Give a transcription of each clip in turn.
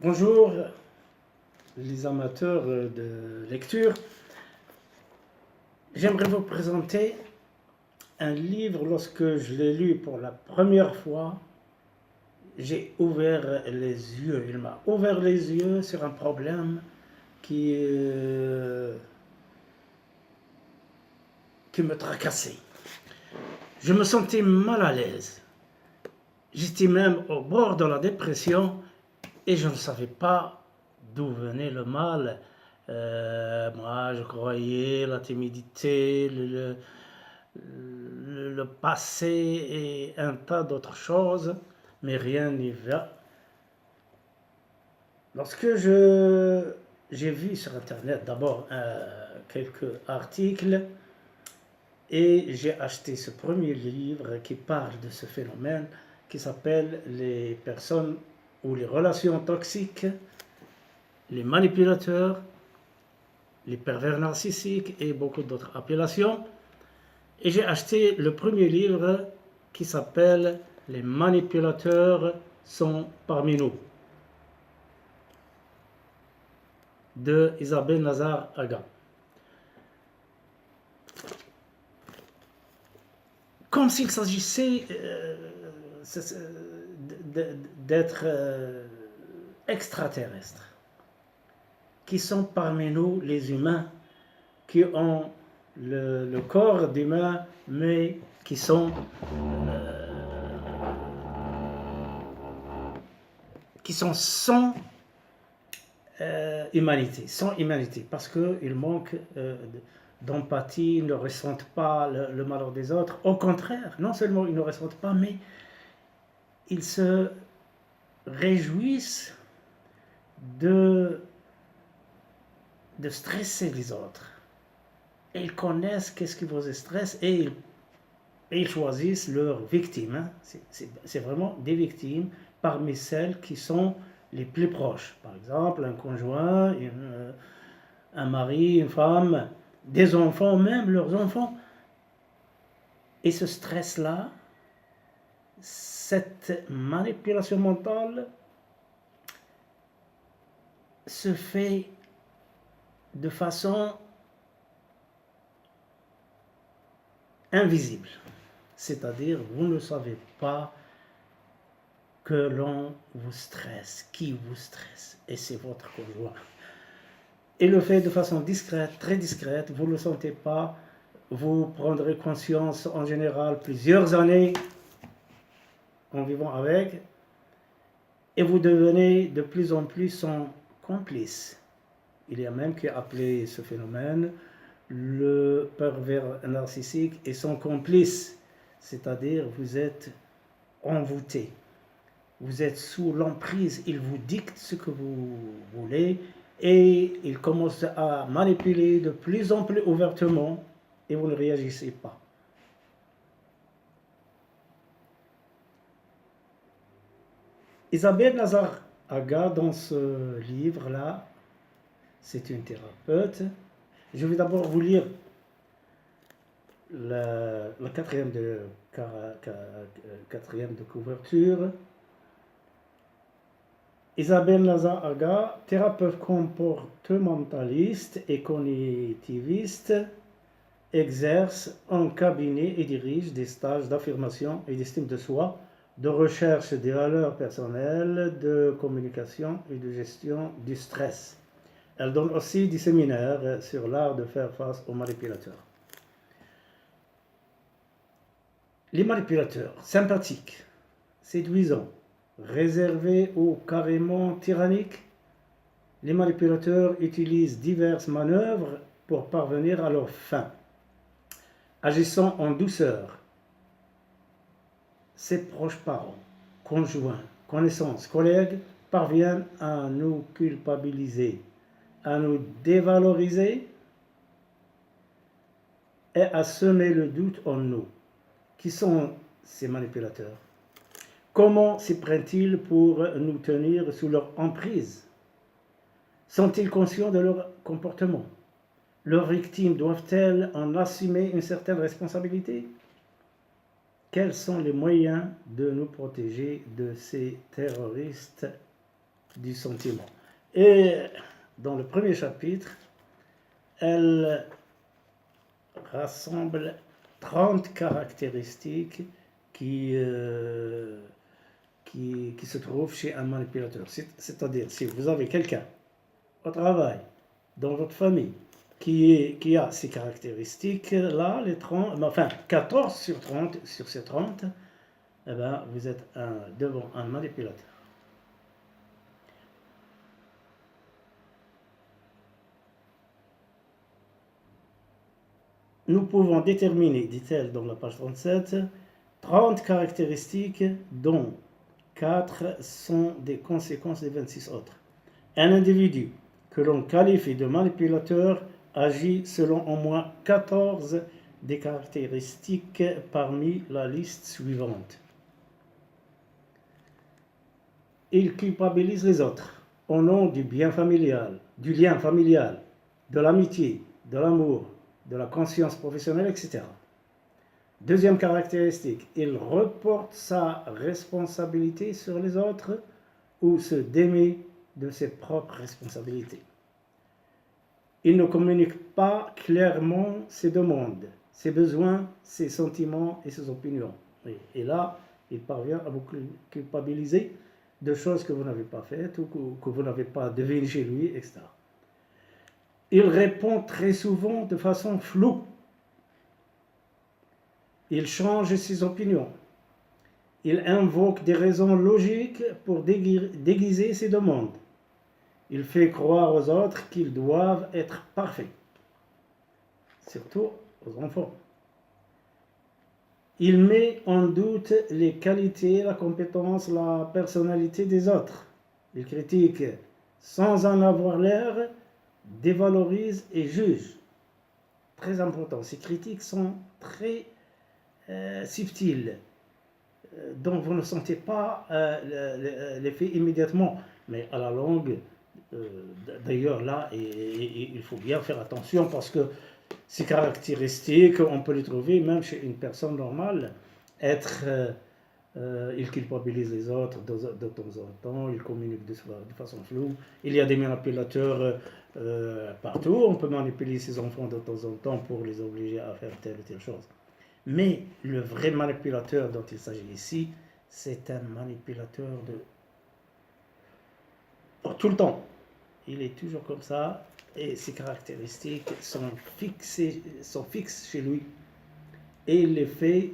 Bonjour les amateurs de lecture. J'aimerais vous présenter un livre. Lorsque je l'ai lu pour la première fois, j'ai ouvert les yeux. Il m'a ouvert les yeux sur un problème qui me tracassait. Je me sentais mal à l'aise. J'étais même au bord de la dépression et je ne savais pas d'où venait le mal. Moi, je croyais la timidité, le passé et un tas d'autres choses, mais rien n'y va. Lorsque j'ai vu sur Internet d'abord quelques articles et j'ai acheté ce premier livre qui parle de ce phénomène qui s'appelle les personnes ou les relations toxiques, les manipulateurs, les pervers narcissiques et beaucoup d'autres appellations. Et j'ai acheté le premier livre qui s'appelle Les manipulateurs sont parmi nous, de Isabelle Nazar-Aga. Comme s'il s'agissait d'être extraterrestres, qui sont parmi nous les humains, qui ont le corps d'humain, mais qui sont sans humanité, parce qu'ils manquent d'empathie, ils ne ressentent pas le malheur des autres. Au contraire, non seulement ils ne ressentent pas, mais ils se réjouissent de stresser les autres. Et ils connaissent qu'est-ce qui vous stresse et ils choisissent leurs victimes. C'est vraiment des victimes parmi celles qui sont les plus proches. Par exemple, un conjoint, un mari, une femme, des enfants, même leurs enfants. Et ce stress-là, cette manipulation mentale se fait de façon invisible. C'est-à-dire, vous ne savez pas que l'on vous stresse, qui vous stresse, et c'est votre conjoint. Et le fait de façon discrète, très discrète, vous ne le sentez pas, vous prendrez conscience en général plusieurs années en vivant avec, et vous devenez de plus en plus son complice. Il y a même qui a appelé ce phénomène le pervers narcissique et son complice, c'est-à-dire vous êtes envoûté, vous êtes sous l'emprise, il vous dicte ce que vous voulez et il commence à manipuler de plus en plus ouvertement et vous ne réagissez pas. Isabelle Nazar-Aga, dans ce livre-là, c'est une thérapeute. Je vais d'abord vous lire la quatrième de couverture. Isabelle Nazar-Aga, thérapeute comportementaliste et cognitiviste, exerce en cabinet et dirige des stages d'affirmation et d'estime de soi, de recherche des valeurs personnelles, de communication et de gestion du stress. Elle donne aussi des séminaires sur l'art de faire face aux manipulateurs. Les manipulateurs, sympathiques, séduisants, réservés ou carrément tyranniques, les manipulateurs utilisent diverses manœuvres pour parvenir à leur fin. Agissant en douceur, ses proches parents, conjoints, connaissances, collègues parviennent à nous culpabiliser, à nous dévaloriser et à semer le doute en nous. Qui sont ces manipulateurs? Comment s'y prennent-ils pour nous tenir sous leur emprise? Sont-ils conscients de leur comportement? Leurs victimes doivent-elles en assumer une certaine responsabilité? Quels sont les moyens de nous protéger de ces terroristes du sentiment. Et dans le premier chapitre, elle rassemble 30 caractéristiques qui se trouvent chez un manipulateur. C'est-à-dire, si vous avez quelqu'un au travail, dans votre famille, qui a ces caractéristiques-là, 14 sur 30, sur ces 30, eh ben, vous êtes devant un manipulateur. Nous pouvons déterminer, dit-elle dans la page 37, 30 caractéristiques dont 4 sont des conséquences des 26 autres. Un individu que l'on qualifie de manipulateur agit selon au moins 14 des caractéristiques parmi la liste suivante. Il culpabilise les autres au nom du bien familial, du lien familial, de l'amitié, de l'amour, de la conscience professionnelle, etc. Deuxième caractéristique, il reporte sa responsabilité sur les autres ou se démet de ses propres responsabilités. Il ne communique pas clairement ses demandes, ses besoins, ses sentiments et ses opinions. Et là, il parvient à vous culpabiliser de choses que vous n'avez pas faites ou que vous n'avez pas devinées chez lui, etc. Il répond très souvent de façon floue. Il change ses opinions. Il invoque des raisons logiques pour déguiser ses demandes. Il fait croire aux autres qu'ils doivent être parfaits, surtout aux enfants. Il met en doute les qualités, la compétence, la personnalité des autres. Il critique sans en avoir l'air, dévalorise et juge. Très important, ces critiques sont très subtiles, dont vous ne sentez pas l'effet immédiatement, mais à la longue, d'ailleurs là, il faut bien faire attention parce que ces caractéristiques, on peut les trouver même chez une personne normale. Il culpabilise les autres de temps en temps, il communique de façon floue. Il y a des manipulateurs partout, on peut manipuler ses enfants de temps en temps pour les obliger à faire telle ou telle chose. Mais le vrai manipulateur dont il s'agit ici, c'est un manipulateur pour tout le temps. Il est toujours comme ça et ses caractéristiques sont fixes chez lui. Et il les fait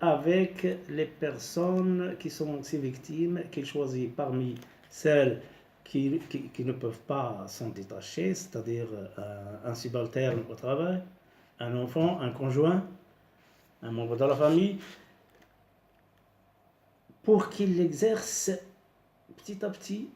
avec les personnes qui sont ses victimes, qu'il choisit parmi celles qui ne peuvent pas s'en détacher, c'est-à-dire un subalterne au travail, un enfant, un conjoint, un membre de la famille, pour qu'il l'exerce petit à petit.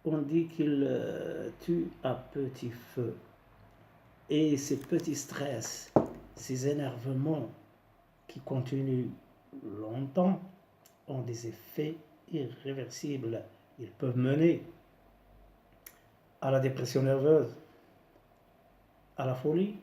On dit qu'il tue à petit feu. Et ces petits stress, ces énervements qui continuent longtemps ont des effets irréversibles. Ils peuvent mener à la dépression nerveuse, à la folie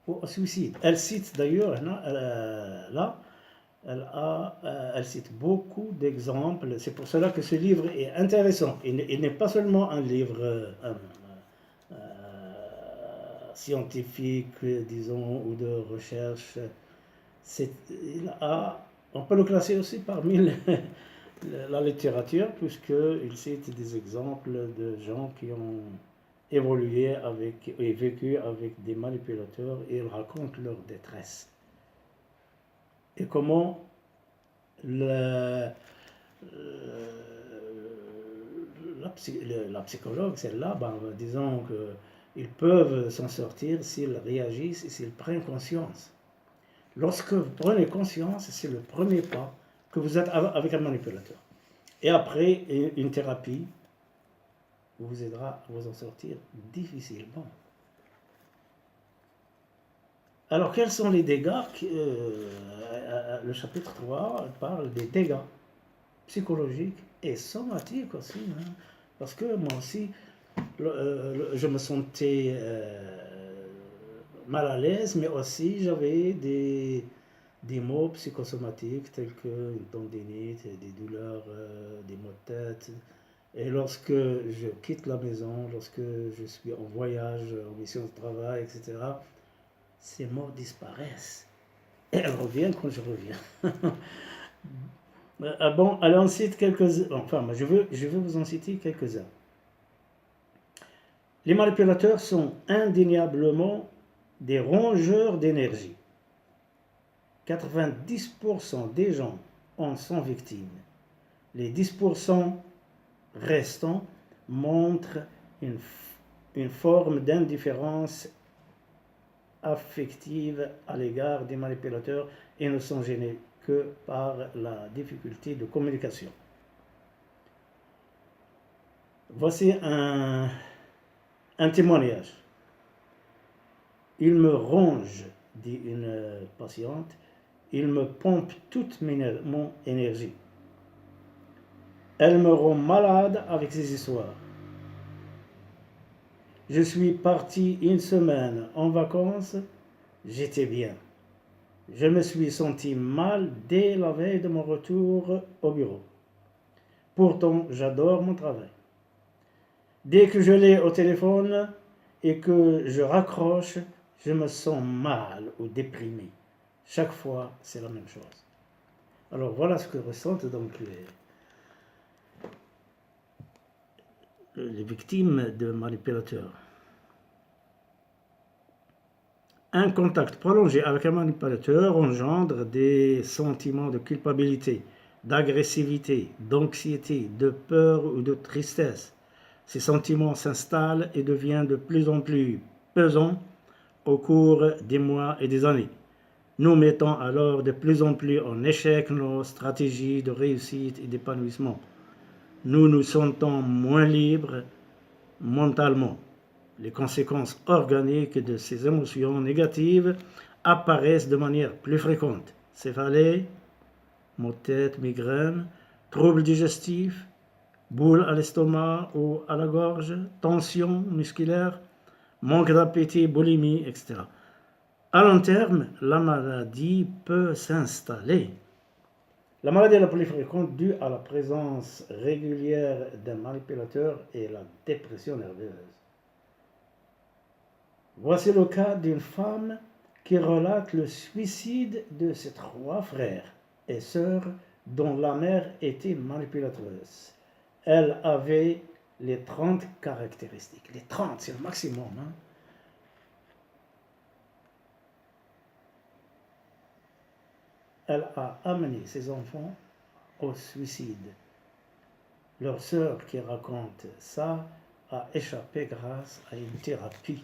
ou au suicide. Elle cite d'ailleurs là, elle cite beaucoup d'exemples. C'est pour cela que ce livre est intéressant. Il n'est pas seulement un livre scientifique, disons, ou de recherche. On peut le classer aussi parmi la littérature, puisqu'il cite des exemples de gens qui ont évolué et vécu avec des manipulateurs et ils racontent leur détresse. Et comment la psychologue, celle-là, disons qu'ils peuvent s'en sortir s'ils réagissent et s'ils prennent conscience. Lorsque vous prenez conscience, c'est le premier pas que vous êtes avec un manipulateur. Et après, une thérapie vous aidera à vous en sortir difficilement. Alors, quels sont les dégâts le chapitre 3 parle des dégâts psychologiques et somatiques aussi. Parce que moi aussi, je me sentais mal à l'aise, mais aussi j'avais des des maux psychosomatiques tels que une tendinite, des douleurs, des maux de tête. Et lorsque je quitte la maison, lorsque je suis en voyage, en mission de travail, etc., ces maux disparaissent. Et elles reviennent quand je reviens. Bon, allez, on cite quelques-uns. Enfin, je veux vous en citer quelques-uns. Les manipulateurs sont indéniablement des rongeurs d'énergie. 90% des gens en sont victimes. Les 10% restants montrent une forme d'indifférence affective à l'égard des manipulateurs et ne sont gênés que par la difficulté de communication. Voici un témoignage. Il me ronge, dit une patiente, il me pompe toute mon énergie. Elle me rend malade avec ses histoires. Je suis parti une semaine en vacances, j'étais bien. Je me suis senti mal dès la veille de mon retour au bureau. Pourtant, j'adore mon travail. Dès que je l'ai au téléphone et que je raccroche, je me sens mal ou déprimé. Chaque fois, c'est la même chose. Alors voilà ce que ressentent donc les victimes de manipulateurs. Un contact prolongé avec un manipulateur engendre des sentiments de culpabilité, d'agressivité, d'anxiété, de peur ou de tristesse. Ces sentiments s'installent et deviennent de plus en plus pesants au cours des mois et des années. Nous mettons alors de plus en plus en échec nos stratégies de réussite et d'épanouissement. Nous nous sentons moins libres mentalement. Les conséquences organiques de ces émotions négatives apparaissent de manière plus fréquente. Céphalée, maux de tête, migraine, troubles digestifs, boules à l'estomac ou à la gorge, tension musculaire, manque d'appétit, boulimie, etc. À long terme, la maladie peut s'installer. La maladie la plus fréquente due à la présence régulière d'un manipulateur est la dépression nerveuse. Voici le cas d'une femme qui relate le suicide de ses 3 frères et sœurs dont la mère était manipulatrice. Elle avait les 30 caractéristiques. Les 30, c'est le maximum. Hein? Elle a amené ses enfants au suicide. Leur sœur qui raconte ça a échappé grâce à une thérapie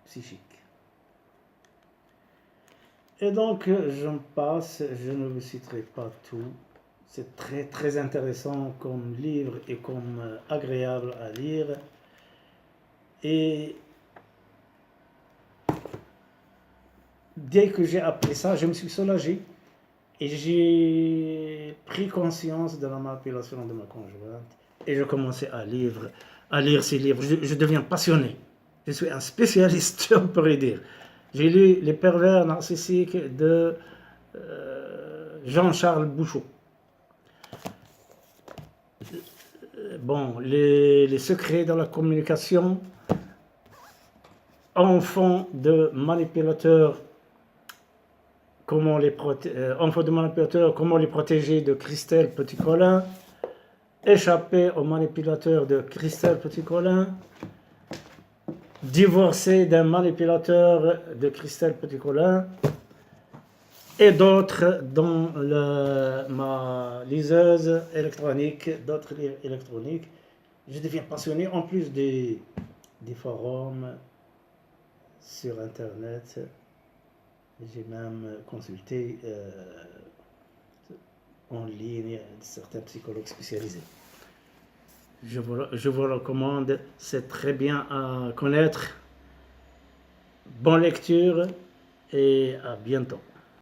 psychique. Et donc, j'en passe, je ne vous citerai pas tout. C'est très très intéressant comme livre et comme agréable à lire. Et dès que j'ai appris ça, je me suis soulagé et j'ai pris conscience de la manipulation de ma conjointe et je commençais à lire ces livres. Je deviens passionné. Je suis un spécialiste, on pourrait dire. J'ai lu Les pervers narcissiques de Jean-Charles Bouchot. Bon, les secrets de la communication, enfants de manipulateurs, comment les protéger de Christelle Petit-Colin, échapper aux manipulateurs de Christelle Petit-Colin, divorcer d'un manipulateur de Christelle Petit-Colin, et d'autres dans ma liseuse électronique, d'autres livres électroniques. Je deviens passionné en plus des forums sur Internet. J'ai même consulté en ligne certains psychologues spécialisés. Je vous recommande, c'est très bien à connaître. Bonne lecture et à bientôt.